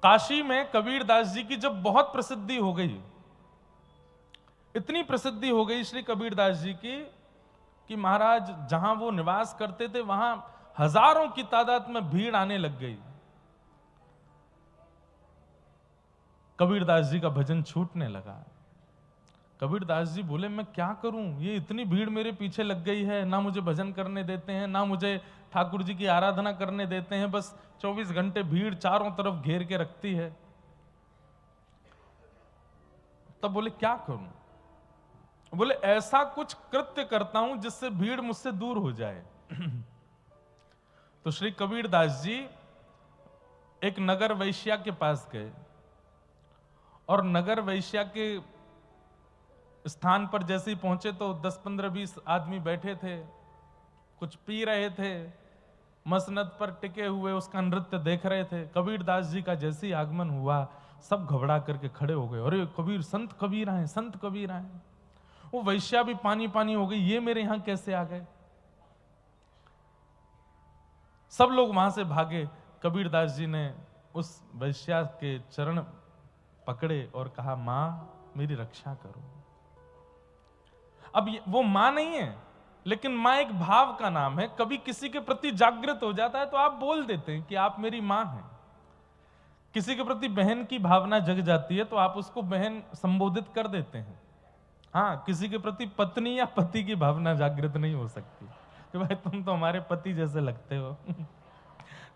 काशी में कबीरदास जी की जब बहुत प्रसिद्धि हो गई, इतनी प्रसिद्धि हो गई श्री कबीरदास जी की कि महाराज जहां वो निवास करते थे वहां हजारों की तादाद में भीड़ आने लग गई। कबीरदास जी का भजन छूटने लगा। कबीरदास जी बोले मैं क्या करूं, ये इतनी भीड़ मेरे पीछे लग गई है, ना मुझे भजन करने देते हैं, ना मुझे ठाकुर जी की आराधना करने देते हैं, बस 24 घंटे भीड़ चारों तरफ घेर के रखती है। तब बोले क्या करूं? बोले ऐसा कुछ कृत्य करता हूं जिससे भीड़ मुझसे दूर हो जाए। तो श्री कबीरदास जी एक नगर वैश्या के पास गए और नगर वैश्या के स्थान पर जैसे ही पहुंचे तो 10, 15, 20 आदमी बैठे थे, कुछ पी रहे थे, मसनद पर टिके हुए उसका नृत्य देख रहे थे। कबीरदास जी का जैसे ही आगमन हुआ सब घबरा करके खड़े हो गए, अरे कबीर, संत कबीर आए, संत कबीर आए। वो वैश्या भी पानी पानी हो गई, ये मेरे यहां कैसे आ गए? सब लोग वहां से भागे। कबीरदास जी ने उस वैश्या के चरण पकड़े और कहा मां मेरी रक्षा करो। अब वो मां नहीं है, लेकिन मां एक भाव का नाम है। कभी किसी के प्रति जागृत हो जाता है तो आप बोल देते हैं कि आप मेरी मां हैं। किसी के प्रति बहन की भावना जग जाती है तो आप उसको बहन संबोधित कर देते हैं। हाँ, किसी के प्रति पत्नी या पति की भावना जागृत नहीं हो सकती कि भाई तुम तो हमारे पति जैसे लगते हो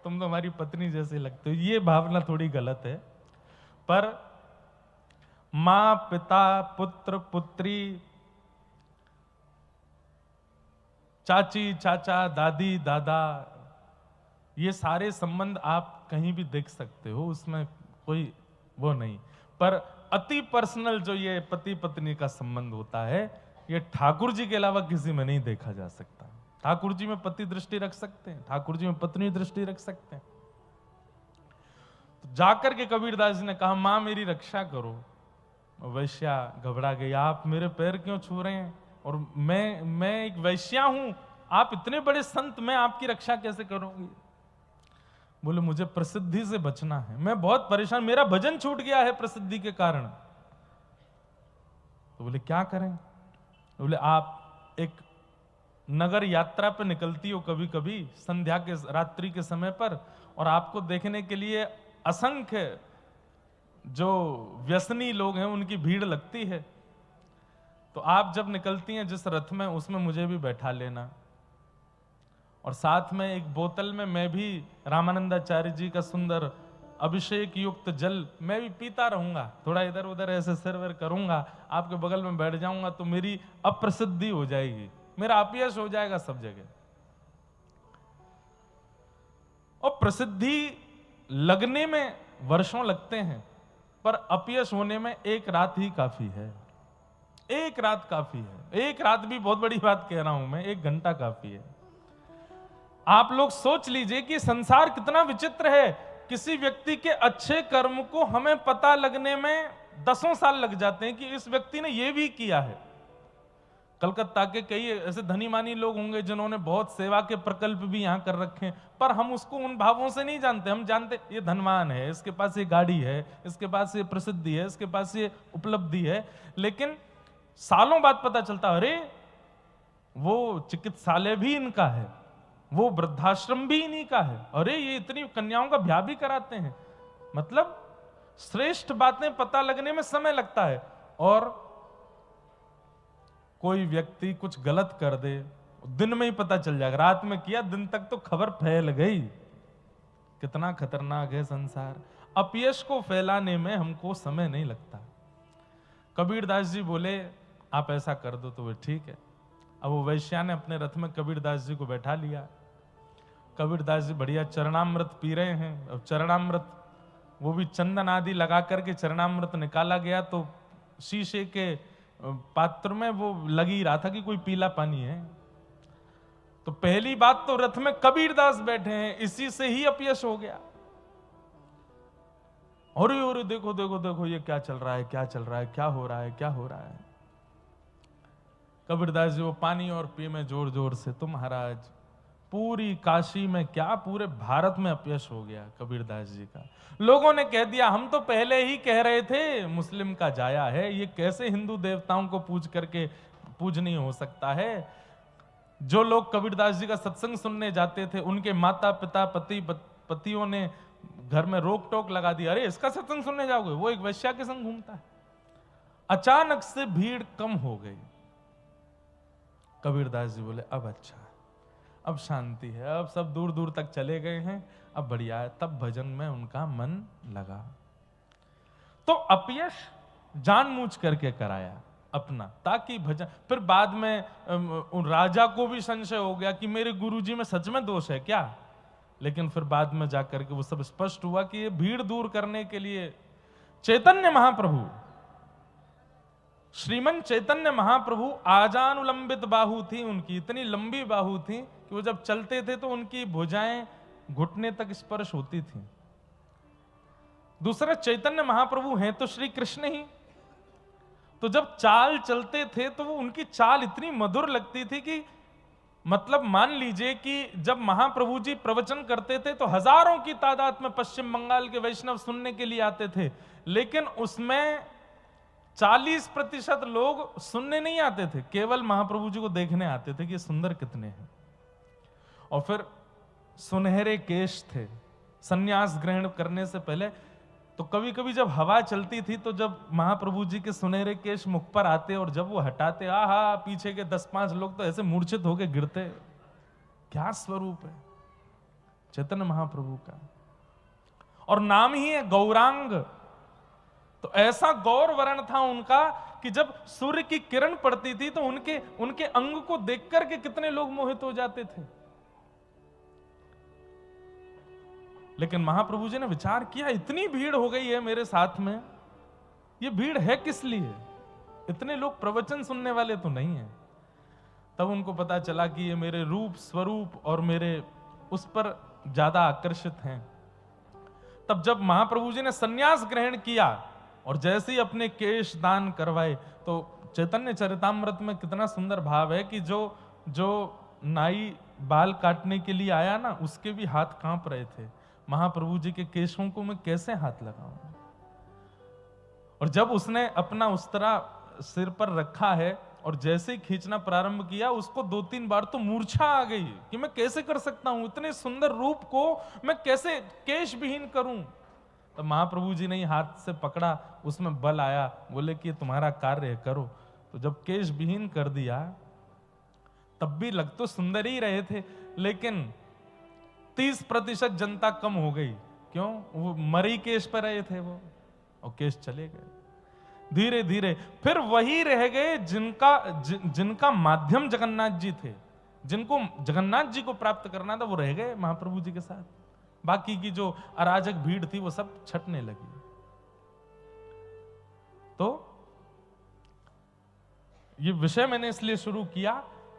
तुम तो हमारी पत्नी जैसे लगते हो। ये भावना थोड़ी गलत है। पर मां, पिता, पुत्र, पुत्री, चाची, चाचा, दादी, दादा, ये सारे संबंध आप कहीं भी देख सकते हो, उसमें कोई वो नहीं। पर अति पर्सनल जो ये पति पत्नी का संबंध होता है, ये ठाकुर जी के अलावा किसी में नहीं देखा जा सकता। ठाकुर जी में पति दृष्टि रख सकते हैं, ठाकुर जी में पत्नी दृष्टि रख सकते हैं। तो जाकर के कबीरदास जी ने कहा मां मेरी रक्षा करो। वैश्या घबरा गई, आप मेरे पैर क्यों छू रहे हैं? और मैं एक वैश्या हूं, आप इतने बड़े संत, मैं आपकी रक्षा कैसे करूंगी? बोले मुझे प्रसिद्धि से बचना है, मैं बहुत परेशान, मेरा भजन छूट गया है प्रसिद्धि के कारण। तो बोले क्या करें? बोले आप एक नगर यात्रा पर निकलती हो कभी कभी संध्या के रात्रि के समय पर, और आपको देखने के लिए असंख्य जो व्यसनी लोग हैं उनकी भीड़ लगती है। तो आप जब निकलती हैं जिस रथ में, उसमें मुझे भी बैठा लेना, और साथ में एक बोतल में मैं भी रामानंदाचार्य जी का सुंदर अभिषेक युक्त जल मैं भी पीता रहूंगा, थोड़ा इधर उधर ऐसे सर्वर करूंगा, आपके बगल में बैठ जाऊंगा तो मेरी अप्रसिद्धि हो जाएगी, मेरा अपयश हो जाएगा सब जगह। और प्रसिद्धि लगने में वर्षों लगते हैं, पर अपयश होने में एक रात ही काफी है। एक रात काफी है। एक रात भी बहुत बड़ी बात कह रहा हूं मैं, 1 घंटा काफी है। आप लोग सोच लीजिए कि संसार कितना विचित्र है। किसी व्यक्ति के अच्छे कर्म को हमें पता लगने में 10 साल लग जाते हैं कि इस व्यक्ति ने यह भी किया है। कलकत्ता के कई ऐसे धनी मानी लोग होंगे जिन्होंने बहुत सेवा के प्रकल्प भी यहां कर रखे हैं, पर हम उसको उन भावों से नहीं जानते। हम जानते ये धनवान है, इसके पास ये गाड़ी है, इसके पास ये प्रसिद्धि है, इसके पास ये उपलब्धि है, लेकिन सालों बाद पता चलता अरे वो चिकित्सालय भी इनका है, वो वृद्धाश्रम भी इन्हीं का है, अरे ये इतनी कन्याओं का ब्याह भी कराते हैं। मतलब श्रेष्ठ बातें पता लगने में समय लगता है। और कोई व्यक्ति कुछ गलत कर दे, दिन में ही पता चल जाएगा, रात में किया दिन तक तो खबर फैल गई। कितना खतरनाक है संसार। अपयश को फैलाने में हमको समय नहीं लगता। कबीरदास जी बोले आप ऐसा कर दो तो वे ठीक है। अब वो वैश्या ने अपने रथ में कबीरदास जी को बैठा लिया। कबीरदास जी बढ़िया चरणामृत पी रहे हैं। अब चरणामृत वो भी चंदन आदि लगा करके चरणामृत निकाला गया तो शीशे के पात्र में वो लग ही रहा था कि कोई पीला पानी है। तो पहली बात तो रथ में कबीरदास बैठे हैं, इसी से ही अपयश हो गया। और देखो देखो देखो ये क्या चल रहा है, क्या चल रहा है, क्या हो रहा है, क्या हो रहा है। कबीरदास जी वो पानी और पी में जोर जोर से, तो महाराज पूरी काशी में क्या, पूरे भारत में अपयश हो गया कबीरदास जी का। लोगों ने कह दिया हम तो पहले ही कह रहे थे मुस्लिम का जाया है, ये कैसे हिंदू देवताओं को पूज करके पूजनीय हो सकता है। जो लोग कबीरदास जी का सत्संग सुनने जाते थे, उनके माता पिता पतियों ने घर में रोक टोक लगा दी, अरे इसका सत्संग सुनने जाओगे, वो एक वैश्या के संग घूमता है। अचानक से भीड़ कम हो गई। कबीरदास जी बोले अब अच्छा है, अब शांति है, अब सब दूर दूर तक चले गए हैं, अब बढ़िया है। तब भजन में उनका मन लगा। तो अपयश जानबूझ करके कराया अपना, ताकि भजन, फिर बाद में राजा को भी संशय हो गया कि मेरे गुरुजी में सच में दोष है क्या। लेकिन फिर बाद में जाकर के वो सब स्पष्ट हुआ कि ये भीड़ दूर करने के लिए चैतन्य महाप्रभु, श्रीमन चैतन्य महाप्रभु आजानुलंबित बाहु थी उनकी, इतनी लंबी बाहु थी कि वो जब चलते थे तो उनकी भुजाएं घुटने तक स्पर्श होती थी। दूसरा, चैतन्य महाप्रभु हैं तो श्री कृष्ण ही, तो जब चाल चलते थे तो वो उनकी चाल इतनी मधुर लगती थी कि मतलब मान लीजिए कि जब महाप्रभु जी प्रवचन करते थे तो हजारों की तादाद में पश्चिम बंगाल के वैष्णव सुनने के लिए आते थे, लेकिन उसमें 40% लोग सुनने नहीं आते थे, केवल महाप्रभु जी को देखने आते थे कि ये सुंदर कितने हैं। और फिर सुनहरे केश थे, सन्यास ग्रहण करने से पहले तो कभी कभी जब हवा चलती थी तो जब महाप्रभु जी के सुनहरे केश मुख पर आते और जब वो हटाते, आहा, पीछे के 10-5 लोग तो ऐसे मूर्छित होके गिरते। क्या स्वरूप है चैतन्य महाप्रभु का। और नाम ही है गौरांग, तो ऐसा गौर वर्ण था उनका कि जब सूर्य की किरण पड़ती थी तो उनके अंग को देख करके कितने लोग मोहित हो जाते थे। लेकिन महाप्रभु जी ने विचार किया, इतनी भीड़ हो गई है मेरे साथ में, ये भीड़ है किस लिए, इतने लोग प्रवचन सुनने वाले तो नहीं है। तब उनको पता चला कि ये मेरे रूप स्वरूप और मेरे उस पर ज्यादा आकर्षित हैं। तब जब महाप्रभु जी ने सन्यास ग्रहण किया और जैसे ही अपने केश दान करवाए, तो चैतन्य चरितामृत में कितना सुंदर भाव है कि जो नाई बाल काटने के लिए आया ना, उसके भी हाथ कांप रहे थे, महाप्रभु जी के केशों को मैं कैसे हाथ लगाऊं। और जब उसने अपना उस्तरा सिर पर रखा है और जैसे ही खींचना प्रारंभ किया, उसको 2-3 बार तो मूर्छा आ गई कि मैं कैसे कर सकता हूं, इतने सुंदर रूप को मैं कैसे केश विहीन करूं। तो महाप्रभु जी ने ही हाथ से पकड़ा, उसमें बल आया, बोले कि तुम्हारा कार्य है, करो। तो जब केश विहीन कर दिया तब भी लग तो सुंदर ही रहे थे, लेकिन 30% जनता कम हो गई। क्यों? वो मरी केश पर रहे थे वो, और केश चले गए। धीरे धीरे फिर वही रह गए जिनका माध्यम जगन्नाथ जी थे, जिनको जगन्नाथ जी को प्राप्त करना था, वो रह गए महाप्रभु जी के साथ। बाकी की जो अराजक भीड़ थी वो सब छटने लगी। तो ये विषय मैंने इसलिए शुरू किया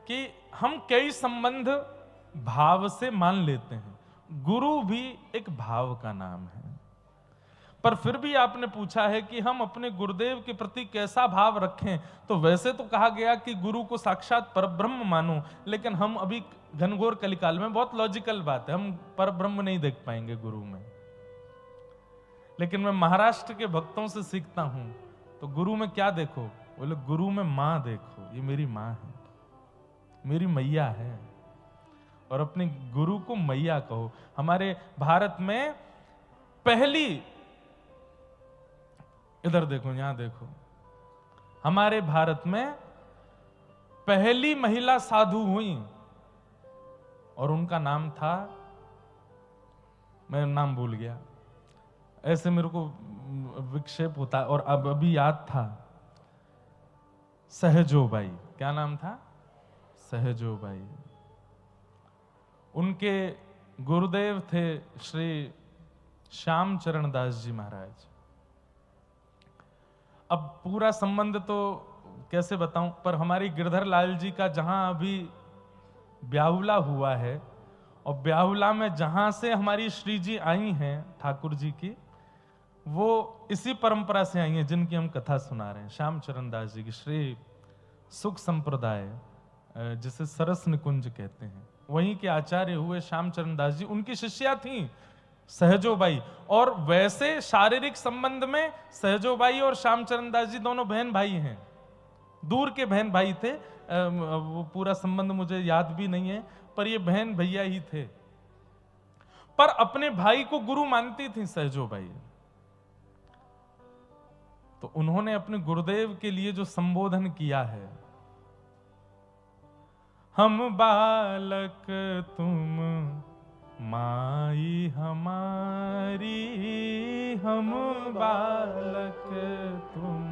कि हम कई संबंध भाव से मान लेते हैं, गुरु भी एक भाव का नाम है। पर फिर भी आपने पूछा है कि हम अपने गुरुदेव के प्रति कैसा भाव रखें, तो वैसे तो कहा गया कि गुरु को साक्षात परब्रह्म मानो, लेकिन हम अभी घनघोर कलिकाल में, बहुत लॉजिकल बात है, हम परब्रह्म नहीं देख पाएंगे गुरु में। लेकिन मैं महाराष्ट्र के भक्तों से सीखता हूं, तो गुरु में क्या देखो, बोले गुरु में मां देखो, ये मेरी मां है, मेरी मैया है, और अपने गुरु को मैया कहो। हमारे भारत में पहली, इधर देखो, यहां देखो, हमारे भारत में पहली महिला साधु हुई और उनका नाम था, मैं नाम भूल गया, ऐसे मेरे को विक्षेप होता, और अब अभी याद था, सहजोबाई। क्या नाम था? सहजोबाई। उनके गुरुदेव थे श्री श्याम चरण दास जी महाराज। अब पूरा संबंध तो कैसे बताऊं, पर हमारी गिरधर लाल जी का जहां अभी ब्याहुला हुआ है, और ब्याहुला में जहां से हमारी श्री जी आई हैं ठाकुर जी की, वो इसी परंपरा से आई हैं जिनकी हम कथा सुना रहे हैं, श्याम चरण दास जी की श्री सुख संप्रदाय, जिसे सरस निकुंज कहते हैं, वहीं के आचार्य हुए श्यामचरण दास जी, उनकी शिष्या थी सहजोबाई। और वैसे शारीरिक संबंध में सहजोबाई और श्यामचरण दास जी दोनों बहन भाई हैं, दूर के बहन भाई थे। वो पूरा संबंध मुझे याद भी नहीं है, पर ये बहन भैया ही थे। पर अपने भाई को गुरु मानती थी सहजोबाई। तो उन्होंने अपने गुरुदेव के लिए जो संबोधन किया है, हम बालक तुम माई हमारी, हम बालक तुम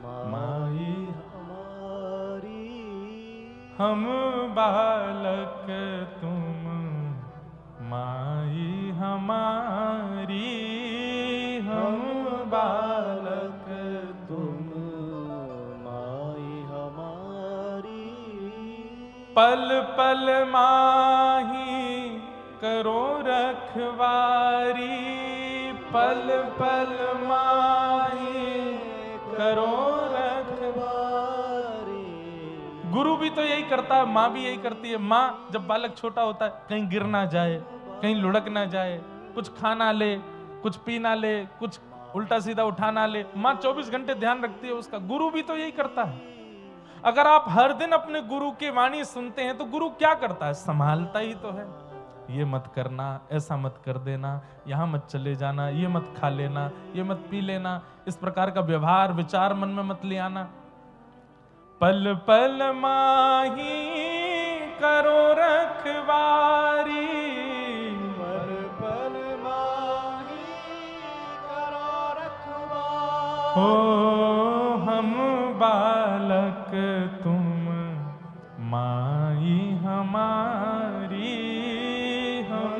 माई हमारी, हम बालक तुम माई हमारी, हम बालक तुम माई हमारी, पल पल माही करो रखवारी, पल पल माही करो रखवारी। गुरु भी तो यही करता है, माँ भी यही करती है। माँ जब बालक छोटा होता है कहीं गिर ना जाए, कहीं लुढ़क ना जाए, कुछ खा ना ले, कुछ पी ना ले, कुछ उल्टा सीधा उठा ना ले, माँ 24 घंटे ध्यान रखती है उसका। गुरु भी तो यही करता है। अगर आप हर दिन अपने गुरु की वाणी सुनते हैं तो गुरु क्या करता है? संभालता ही तो है। ये मत करना, ऐसा मत कर देना, यहां मत चले जाना, ये मत खा लेना, ये मत पी लेना, इस प्रकार का व्यवहार विचार मन में मत ले आना। पल पल माही करो रखवारी, पल पल माही करो रखवारी, हो हम बालक तुम माई हमारी, हम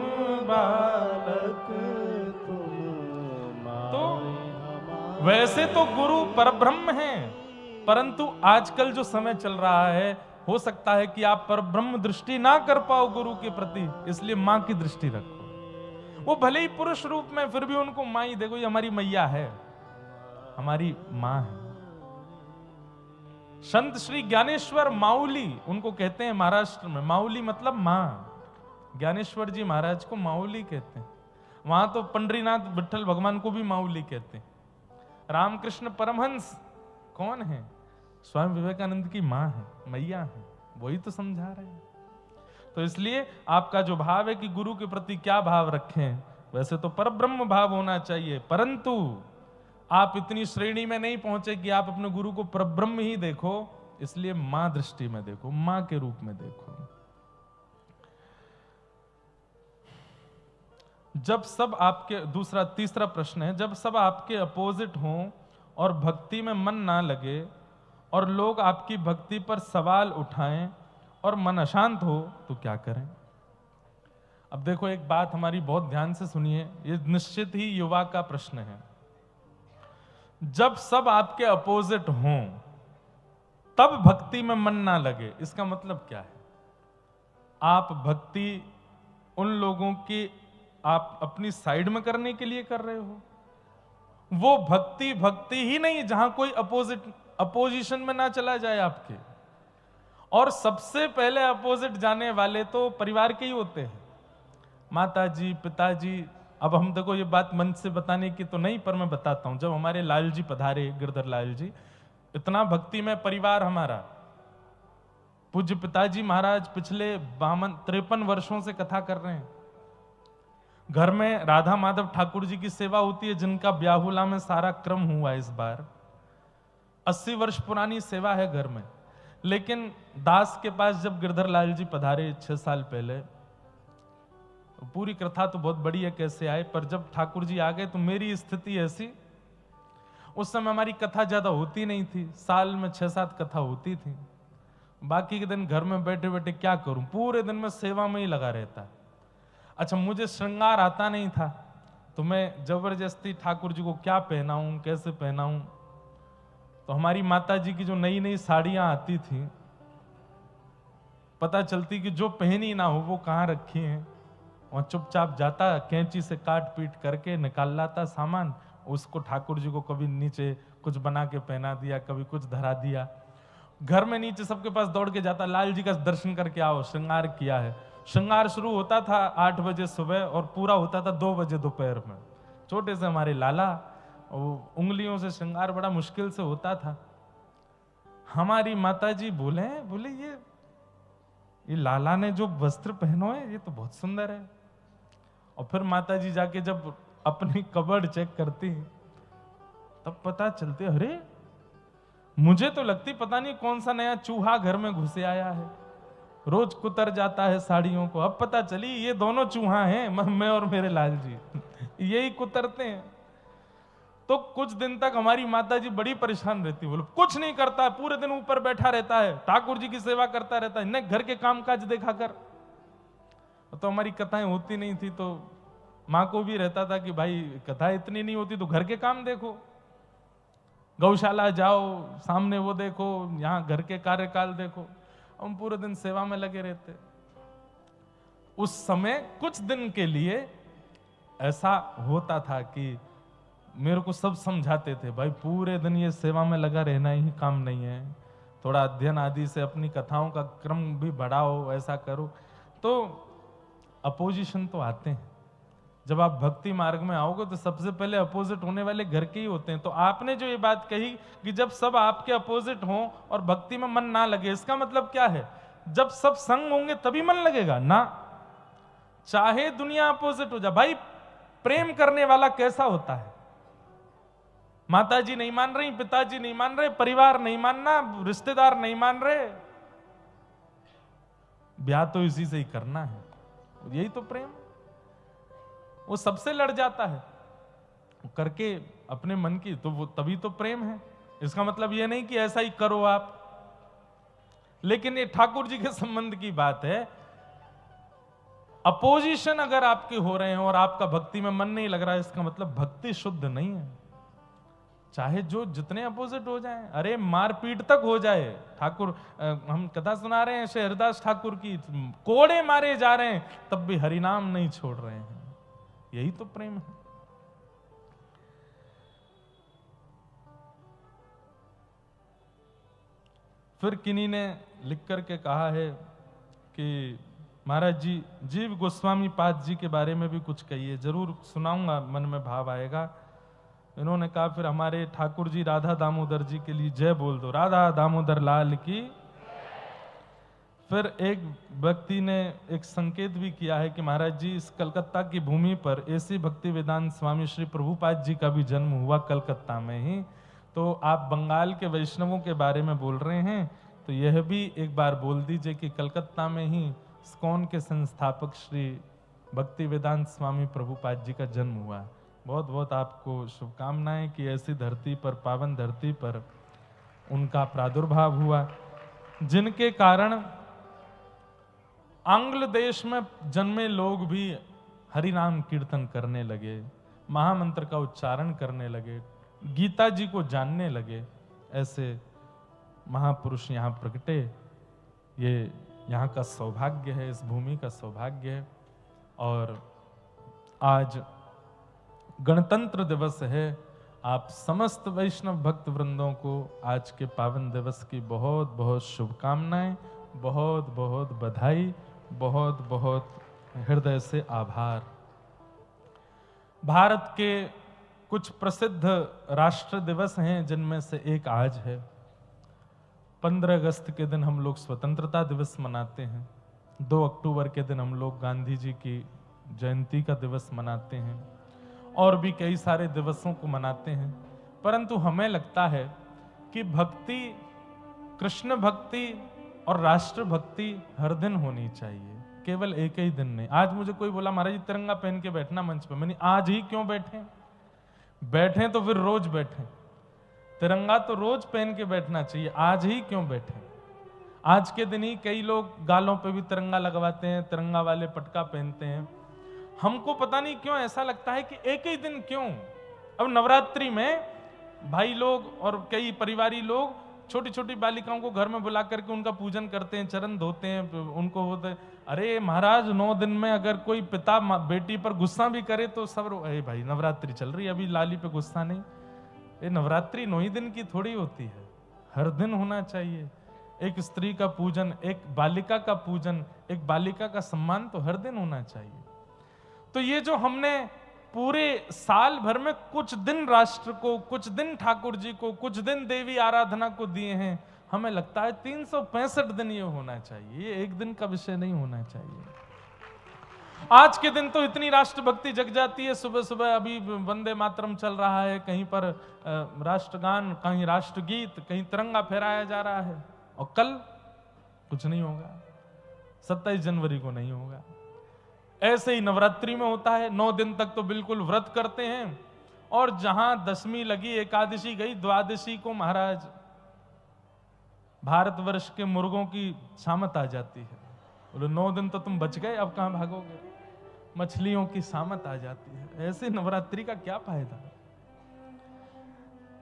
बालक तुम माई हमारी। वैसे तो गुरु परब्रह्म हैं, परंतु आजकल जो समय चल रहा है, हो सकता है कि आप परब्रह्म दृष्टि ना कर पाओ गुरु के प्रति, इसलिए मां की दृष्टि रखो। वो भले ही पुरुष रूप में, फिर भी उनको मां ही देखो, ये हमारी मैया है, हमारी मां है। संत श्री ज्ञानेश्वर माउली उनको कहते हैं महाराष्ट्र में। माउली मतलब मां। ज्ञानेश्वर जी महाराज को माउली कहते हैं। वहां तो पंडरीनाथ विठल भगवान को भी माउली कहते हैं। रामकृष्ण परमहंस कौन है? स्वयं विवेकानंद की मां है, मैया है, वही तो समझा रहे हैं। तो इसलिए आपका जो भाव है कि गुरु के प्रति क्या भाव रखें, वैसे तो परब्रह्म भाव होना चाहिए, परंतु आप इतनी श्रेणी में नहीं पहुंचे कि आप अपने गुरु को परब्रह्म ही देखो, इसलिए मां दृष्टि में देखो, मां के रूप में देखो। जब सब आपके, दूसरा तीसरा प्रश्न है, जब सब आपके अपोजिट हों और भक्ति में मन ना लगे और लोग आपकी भक्ति पर सवाल उठाएं और मन अशांत हो तो क्या करें? अब देखो, एक बात हमारी बहुत ध्यान से सुनिए, ये निश्चित ही युवा का प्रश्न है। जब सब आपके अपोजिट हों तब भक्ति में मन ना लगे, इसका मतलब क्या है? आप भक्ति उन लोगों की आप अपनी साइड में करने के लिए कर रहे हो। वो भक्ति भक्ति ही नहीं जहां कोई अपोजिशन में ना चला जाए आपके। और सबसे पहले अपोजिट जाने वाले तो परिवार के ही होते हैं, माताजी, पिताजी। अब हम देखो, ये बात मन से बताने की तो नहीं, पर मैं बताता हूं। जब हमारे लाल जी पधारे, गिरधर लाल जी, इतना भक्ति में परिवार हमारा, पूज्य पिताजी महाराज पिछले 53 वर्षों से कथा कर रहे हैं। घर में राधा माधव ठाकुर जी की सेवा होती है, जिनका ब्याहुला में सारा क्रम हुआ इस बार। 80 वर्ष पुरानी सेवा है घर में। लेकिन दास के पास जब गिरधर लाल जी पधारे 6 साल पहले, पूरी कथा तो बहुत बड़ी है कैसे आए, पर जब ठाकुर जी आ गए तो मेरी स्थिति ऐसी, उस समय हमारी कथा ज्यादा होती नहीं थी, साल में 6-7 कथा होती थी। बाकी के दिन घर में बैठे बैठे क्या करूं, पूरे दिन में सेवा में ही लगा रहता। अच्छा, मुझे श्रृंगार आता नहीं था, तो मैं जबरदस्ती ठाकुर जी को क्या पहनाऊं, कैसे पहनाऊं। तो हमारी माता जी की जो नई नई साड़ियां आती थी, पता चलती कि जो पहनी ना हो वो कहाँ रखी हैं, और चुपचाप जाता, कैंची से काट पीट करके निकाल लाता सामान, उसको ठाकुर जी को कभी नीचे कुछ बना के पहना दिया, कभी कुछ धरा दिया। घर में नीचे सबके पास दौड़ के जाता, लाल जी का दर्शन करके आओ, श्रृंगार किया है। श्रृंगार शुरू होता था 8 बजे सुबह और पूरा होता था 2 बजे दोपहर में। छोटे से हमारे लाला, उंगलियों से श्रृंगार बड़ा मुश्किल से होता था। हमारी माताजी बोले ये लाला ने जो वस्त्र पहनो है ये तो बहुत सुंदर है। और फिर माताजी जाके जब अपनी कबर्ड चेक करती तब पता चलते, अरे मुझे तो लगती पता नहीं कौन सा नया चूहा घर में घुसे आया है, रोज कुतर जाता है साड़ियों को। अब पता चली ये दोनों चूहा हैं, मैं और मेरे लाल जी यही कुतरते हैं। तो कुछ दिन तक हमारी माताजी बड़ी परेशान रहती, बोलो कुछ नहीं करता, पूरे दिन ऊपर बैठा रहता है, ठाकुर जी की सेवा करता रहता है, न घर के कामकाज देखा कर। तो हमारी कथाएं होती नहीं थी, तो माँ को भी रहता था कि भाई कथा इतनी नहीं होती तो घर के काम देखो, गौशाला जाओ, सामने वो देखो, यहाँ घर के कार्यकाल देखो। हम पूरे दिन सेवा में लगे रहते। उस समय कुछ दिन के लिए ऐसा होता था कि मेरे को सब समझाते थे, भाई पूरे दिन ये सेवा में लगा रहना ही काम नहीं है, थोड़ा अध्ययन आदि से अपनी कथाओं का क्रम भी बढ़ाओ, ऐसा करो। तो अपोजिशन तो आते हैं, जब आप भक्ति मार्ग में आओगे तो सबसे पहले अपोजिट होने वाले घर के ही होते हैं। तो आपने जो ये बात कही कि जब सब आपके अपोजिट हों और भक्ति में मन ना लगे, इसका मतलब क्या है? जब सब संग होंगे तभी मन लगेगा ना, चाहे दुनिया अपोजिट हो जाए। भाई प्रेम करने वाला कैसा होता है? माताजी नहीं मान रही, पिताजी नहीं मान रहे, परिवार नहीं मानना, रिश्तेदार नहीं मान रहे, ब्याह तो इसी से ही करना है, यही तो प्रेम। वो सबसे लड़ जाता है करके अपने मन की, तो वो तभी तो प्रेम है। इसका मतलब ये नहीं कि ऐसा ही करो आप, लेकिन ये ठाकुर जी के संबंध की बात है। अपोजिशन अगर आपके हो रहे हैं और आपका भक्ति में मन नहीं लग रहा है, इसका मतलब भक्ति शुद्ध नहीं है। चाहे जो जितने अपोजिट हो जाएं, अरे मारपीट तक हो जाए, ठाकुर हम कथा सुना रहे हैं शेरदास ठाकुर की, कोड़े मारे जा रहे हैं तब भी हरिनाम नहीं छोड़ रहे हैं, यही तो प्रेम है। फिर किन्हीं ने लिख करके कहा है कि महाराज जी जीव गोस्वामी पाद जी के बारे में भी कुछ कहिए। जरूर सुनाऊंगा, मन में भाव आएगा। इन्होंने कहा फिर हमारे ठाकुर जी राधा दामोदर जी के लिए जय बोल दो, राधा दामोदर लाल की। फिर एक व्यक्ति ने एक संकेत भी किया है कि महाराज जी इस कलकत्ता की भूमि पर ऐसी भक्ति वेदांत स्वामी श्री प्रभुपाद जी का भी जन्म हुआ कलकत्ता में ही। तो आप बंगाल के वैष्णवों के बारे में बोल रहे हैं, तो यह भी एक बार बोल दीजिए कि कलकत्ता में ही इस्कॉन के संस्थापक श्री भक्ति वेदांत स्वामी प्रभुपाद जी का जन्म हुआ। बहुत बहुत आपको शुभकामनाएं कि ऐसी धरती पर, पावन धरती पर उनका प्रादुर्भाव हुआ, जिनके कारण आंग्ल देश में जन्मे लोग भी हरिनाम कीर्तन करने लगे, महामंत्र का उच्चारण करने लगे, गीता जी को जानने लगे। ऐसे महापुरुष यहाँ प्रकटे, ये यहाँ का सौभाग्य है, इस भूमि का सौभाग्य है। और आज गणतंत्र दिवस है। आप समस्त वैष्णव भक्त वृंदों को आज के पावन दिवस की बहुत बहुत शुभकामनाएं, बहुत बहुत बधाई, बहुत बहुत हृदय से आभार। भारत के कुछ प्रसिद्ध राष्ट्र दिवस हैं, जिनमें से एक आज है। 15 अगस्त के दिन हम लोग स्वतंत्रता दिवस मनाते हैं। 2 अक्टूबर के दिन हम लोग गांधी जी की जयंती का दिवस मनाते हैं, और भी कई सारे दिवसों को मनाते हैं। परंतु हमें लगता है कि भक्ति, कृष्ण भक्ति और राष्ट्र भक्ति हर दिन होनी चाहिए, केवल एक ही दिन नहीं। आज मुझे कोई बोला महाराज जी तिरंगा पहन के बैठना मंच पे, मैंने आज ही क्यों बैठे? बैठे तो फिर रोज बैठे, तिरंगा तो रोज पहन के बैठना चाहिए, आज ही क्यों बैठे? आज के दिन ही कई लोग गालों पे भी तिरंगा लगवाते हैं, तिरंगा वाले पटका पहनते हैं। हमको पता नहीं क्यों ऐसा लगता है कि एक ही दिन क्यों? अब नवरात्रि में भाई लोग और कई परिवारी लोग छोटी छोटी बालिकाओं को घर में बुला करके उनका पूजन करते हैं, चरण धोते हैं, उनको होते हैं। अरे महाराज 9 दिन में अगर कोई पिता बेटी पर गुस्सा भी करे तो सब अरे भाई नवरात्रि चल रही है, अभी लाली पे गुस्सा नहीं। ये नवरात्रि 9 ही दिन की थोड़ी होती है, हर दिन होना चाहिए। एक स्त्री का पूजन, एक बालिका का पूजन, एक बालिका का सम्मान तो हर दिन होना चाहिए। तो ये जो हमने पूरे साल भर में कुछ दिन राष्ट्र को, कुछ दिन ठाकुर जी को, कुछ दिन देवी आराधना को दिए हैं, हमें लगता है 365 दिन ये होना चाहिए, ये एक दिन का विषय नहीं होना चाहिए। आज के दिन तो इतनी राष्ट्रभक्ति जग जाती है, सुबह सुबह अभी वंदे मातरम चल रहा है, कहीं पर राष्ट्रगान, कहीं राष्ट्रगीत, कहीं तिरंगा फहराया जा रहा है, और कल कुछ नहीं होगा, 27 जनवरी को नहीं होगा। ऐसे ही नवरात्रि में होता है, 9 दिन तक तो बिल्कुल व्रत करते हैं, और जहां दशमी लगी, एकादशी गई, द्वादशी को महाराज भारतवर्ष के मुर्गों की सामत आ जाती है। बोले 9 दिन तो तुम बच गए, अब कहां भागोगे, मछलियों की सामत आ जाती है। ऐसे नवरात्रि का क्या फायदा,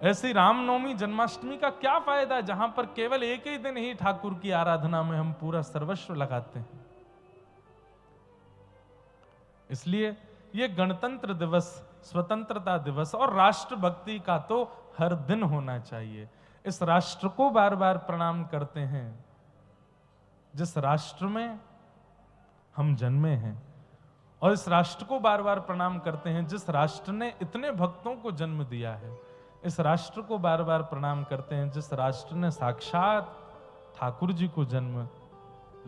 ऐसी रामनवमी जन्माष्टमी का क्या फायदा, जहां पर केवल एक ही दिन ही ठाकुर की आराधना में हम पूरा सर्वस्व लगाते हैं। इसलिए ये गणतंत्र दिवस, स्वतंत्रता दिवस और राष्ट्रभक्ति का तो हर दिन होना चाहिए। इस राष्ट्र को बार बार प्रणाम करते हैं जिस राष्ट्र में हम जन्मे हैं, और इस राष्ट्र को बार बार प्रणाम करते हैं जिस राष्ट्र ने इतने भक्तों को जन्म दिया है। इस राष्ट्र को बार बार प्रणाम करते हैं जिस राष्ट्र ने साक्षात ठाकुर जी को जन्म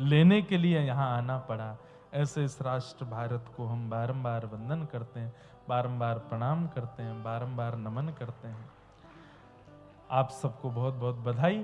लेने के लिए यहां आना पड़ा। ऐसे इस राष्ट्र भारत को हम बारंबार वंदन करते हैं, बारंबार प्रणाम करते हैं, बारंबार नमन करते हैं। आप सबको बहुत बहुत बधाई।